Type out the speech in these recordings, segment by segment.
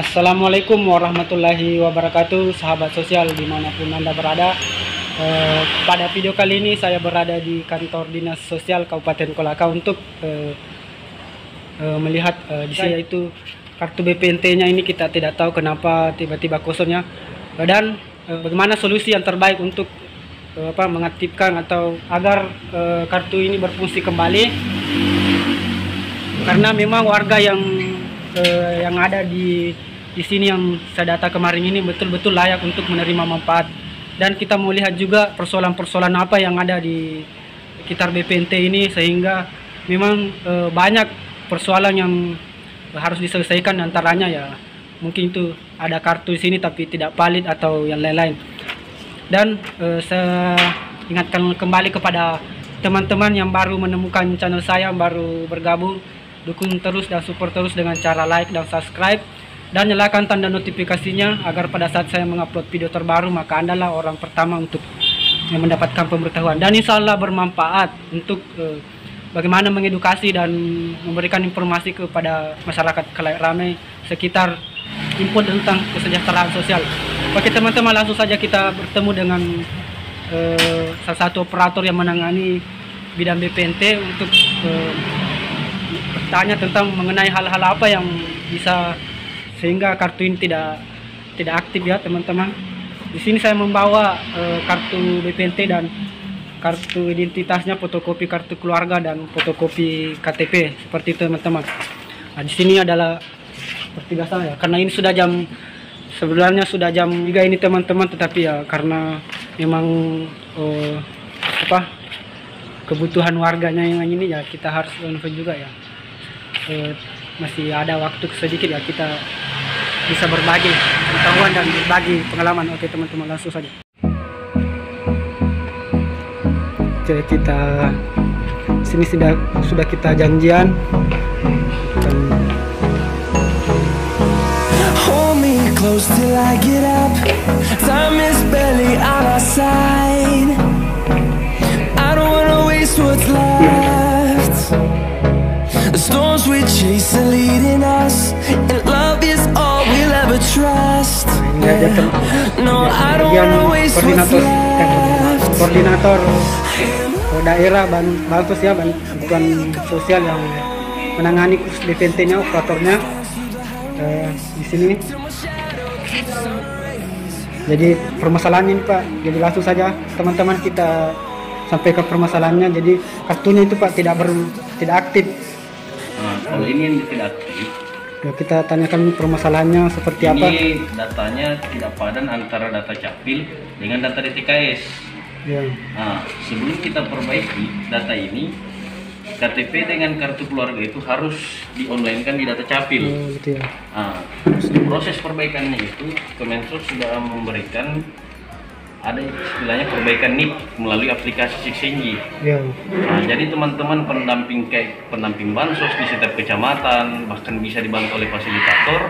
Assalamualaikum warahmatullahi wabarakatuh, sahabat sosial dimanapun Anda berada. Pada video kali ini saya berada di kantor Dinas Sosial Kabupaten Kolaka untuk melihat di sini yaitu kartu BPNT-nya ini kita tidak tahu kenapa tiba-tiba kosongnya, dan bagaimana solusi yang terbaik untuk mengaktifkan atau agar kartu ini berfungsi kembali, karena memang warga yang ada di sini yang saya data kemarin ini betul-betul layak untuk menerima manfaat. Dan kita mau lihat juga persoalan-persoalan apa yang ada di sekitar BPNT ini, sehingga memang banyak persoalan yang harus diselesaikan, antaranya ya mungkin itu ada kartu di sini tapi tidak valid atau yang lain-lain. Dan saya ingatkan kembali kepada teman-teman yang baru menemukan channel saya, baru bergabung, dukung terus dan support terus dengan cara like dan subscribe, dan nyalakan tanda notifikasinya agar pada saat saya mengupload video terbaru maka Andalah orang pertama untuk mendapatkan pemberitahuan, dan insya Allah bermanfaat untuk bagaimana mengedukasi dan memberikan informasi kepada masyarakat khalayak ramai sekitar input tentang kesejahteraan sosial. Oke teman-teman, langsung saja kita bertemu dengan salah satu operator yang menangani bidang BPNT untuk bertanya tentang mengenai hal-hal apa yang bisa sehingga kartu ini tidak aktif ya teman-teman. Di sini saya membawa kartu BPNT dan kartu identitasnya, fotokopi kartu keluarga dan fotokopi KTP seperti itu teman-teman. Nah, di sini adalah seperti biasa ya, karena ini sudah sebenarnya sudah jam 3 ini teman-teman, tetapi ya karena memang kebutuhan warganya yang ini ya kita harus menunggu juga ya. Masih ada waktu sedikit ya, kita bisa berbagi pengetahuan dan berbagi pengalaman. Oke teman-teman, langsung saja. Oke, kita sini sudah kita janjian. Hold me close till I get up. Time is barely on our side. I don't wanna waste what's left. The storms we chase are leading us, and love is all we'll ever trust. No, I don't wanna waste what's left. Koordinator daerah Bantus ya, bantuan sosial yang menangani kurs BPNT-nya, operatornya di sini. Jadi permasalahannya ini Pak, jadi langsung saja teman-teman kita sampaikan permasalahannya. Jadi kartunya itu Pak tidak aktif. Kalau ini yang tidak aktif, ya, kita tanyakan permasalahannya seperti apa. Ini datanya tidak padan antara data capil dengan data DTKS. Ya. Nah, sebelum kita perbaiki data ini, KTP dengan kartu keluarga itu harus di-online-kan di data capil. Gitu ya. Nah, proses perbaikannya itu Kemensos sudah memberikan, ada istilahnya perbaikan NIK melalui aplikasi Cixenji. Ya. Nah, jadi teman-teman pendamping bansos di setiap kecamatan, bahkan bisa dibantu oleh fasilitator,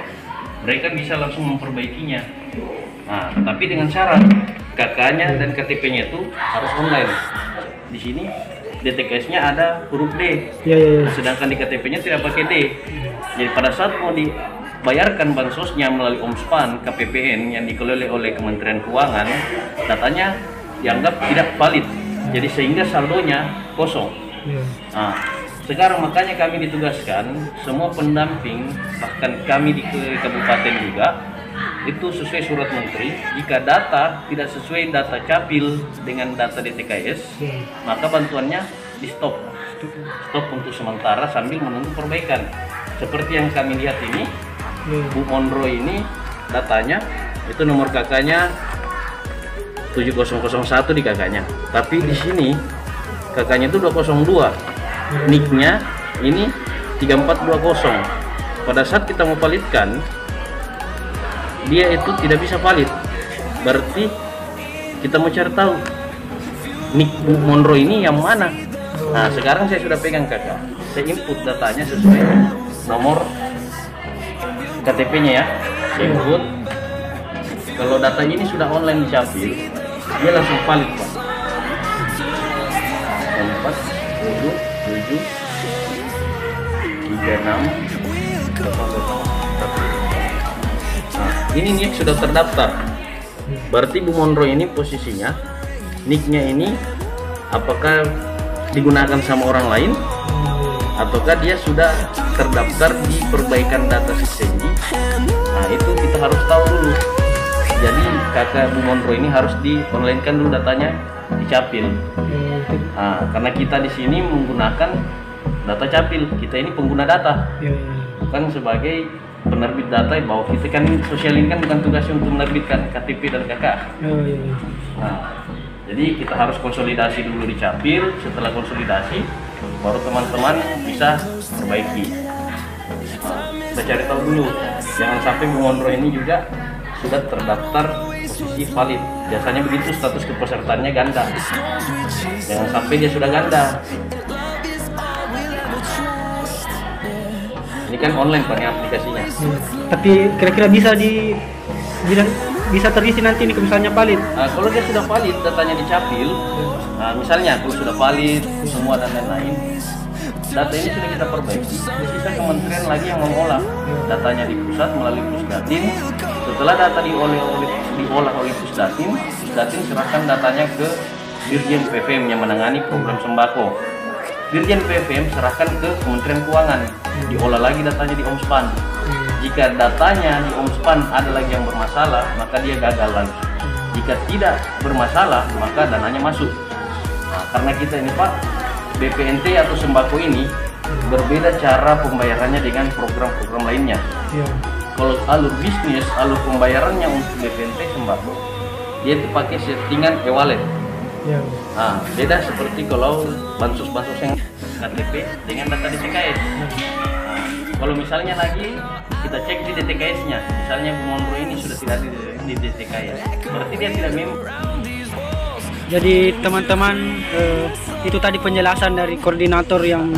mereka bisa langsung memperbaikinya. Nah, tapi dengan syarat KK-nya dan KTP-nya itu harus online. Di sini DTKS-nya ada huruf D, sedangkan di KTP-nya tidak pakai D. Jadi pada saat mau dibayarkan bansosnya melalui OMSPAN, KPPN yang dikelola oleh Kementerian Keuangan, datanya dianggap tidak valid. Jadi sehingga saldonya kosong. Nah, sekarang makanya kami ditugaskan semua pendamping, bahkan kami di kabupaten juga, itu sesuai surat menteri, jika data tidak sesuai data capil dengan data DTKS, maka bantuannya di stop untuk sementara sambil menunggu perbaikan. Seperti yang kami lihat ini, Bu Monro ini datanya itu nomor kakaknya 7001 di kakaknya, tapi di sini kakaknya itu 202, nicknya ini 3420. Pada saat kita mau validkan, dia itu tidak bisa valid. Berarti kita mau cari tahu nick Bu Monro ini yang mana. Nah, sekarang saya sudah pegang kakak, saya input datanya sesuai nomor KTP-nya ya. Saya input. Kalau data ini sudah online di Capil, dia langsung valid Pak. 4, 7, 7, Nah, ini nick sudah terdaftar. Berarti Bu Monro ini posisinya nicknya ini apakah digunakan sama orang lain ataukah dia sudah terdaftar di perbaikan data Sissenji. Nah, itu kita harus tahu dulu. Jadi kakak Bu Monro ini harus di-online-kan dulu datanya di Capil. Nah, karena kita di sini menggunakan data Capil, kita ini pengguna data, bukan sebagai penerbit data. Bahwa kita kan sosial ini kan bukan tugasnya untuk menerbitkan KTP dan KK. Nah, jadi kita harus konsolidasi dulu di Capil. Setelah konsolidasi, baru teman-teman bisa perbaiki. Nah, kita cari tahu dulu, jangan sampai Bu Monro ini juga sudah terdaftar posisi valid. Biasanya begitu, status kepesertaannya ganda. Jangan sampai dia sudah ganda. Ini kan online Pak, aplikasinya. Tapi kira-kira bisa terisi nanti nih misalnya valid. Nah, kalau dia sudah valid datanya di Capil, nah, misalnya kalau sudah valid semua dan lain-lain, data ini sudah kita perbaiki. Sisa kementerian lagi yang mengolah datanya di pusat melalui Pusdatin. Setelah data diolah oleh Pusdatin serahkan datanya ke Dirjen PVM yang menangani program sembako. Dirjen PVM serahkan ke Kementerian Keuangan, diolah lagi datanya di Omspan. Jika datanya di Omspan ada lagi yang bermasalah, maka dia gagal lagi. Jika tidak bermasalah, maka dananya masuk. Nah, karena kita ini Pak, BPNT atau sembako ini berbeda cara pembayarannya dengan program-program lainnya. Kalau alur bisnis, alur pembayarannya untuk BPNT sembako, dia itu pakai settingan e-wallet. Nah, beda seperti kalau bansos-bansos yang KTP dengan data DTKS. Nah, kalau misalnya lagi kita cek di DTKS-nya, misalnya Bu Monro ini sudah tidak ada di DTKS, berarti dia tidak memang. Jadi teman-teman, itu tadi penjelasan dari koordinator yang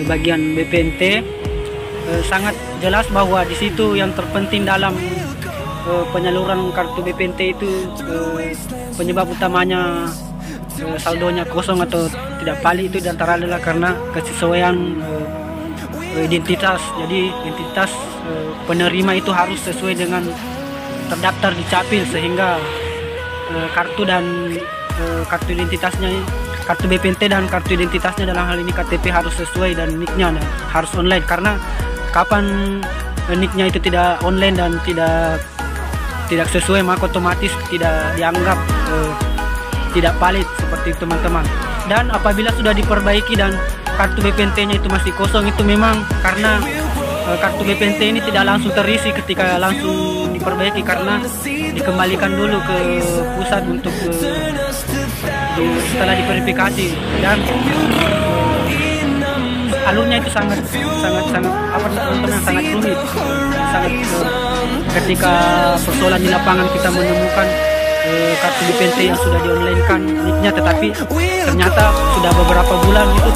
bagian BPNT. Sangat jelas bahwa di situ yang terpenting dalam penyaluran kartu BPNT itu penyebab utamanya saldonya kosong atau tidak valid itu antara adalah karena kesesuaian identitas. Jadi identitas penerima itu harus sesuai dengan terdaftar di Capil, sehingga kartu dan kartu identitasnya, kartu BPNT dan kartu identitasnya dalam hal ini KTP harus sesuai dan nicknya harus online. Karena kapan nicknya itu tidak online dan tidak sesuai, maka otomatis tidak dianggap tidak valid seperti itu teman-teman. Dan apabila sudah diperbaiki dan kartu BPNT-nya itu masih kosong, itu memang karena kartu BPNT ini tidak langsung terisi ketika langsung diperbaiki, karena dikembalikan dulu ke pusat untuk setelah diverifikasi. Dan alurnya itu sangat rumit. Ketika persoalan di lapangan kita menemukan kartu BPNT yang sudah di-online-kan nicknya, tetapi ternyata sudah beberapa bulan itu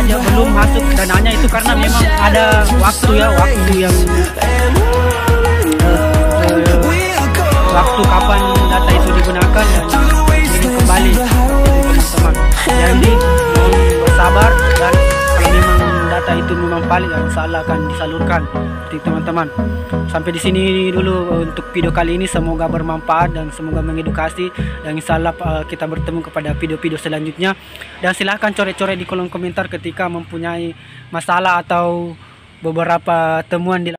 belum masuk dananya. Itu karena memang ada waktu yang waktu kapan data itu digunakan dan ini kembali teman-teman. Jadi bersabar, dan kalau memang data itu memang valid, insya Allah akan disalurkan teman-teman. Sampai di sini dulu untuk video kali ini, semoga bermanfaat dan semoga mengedukasi, dan insya Allah kita bertemu kepada video-video selanjutnya. Dan silahkan coret-coret di kolom komentar ketika mempunyai masalah atau beberapa temuan di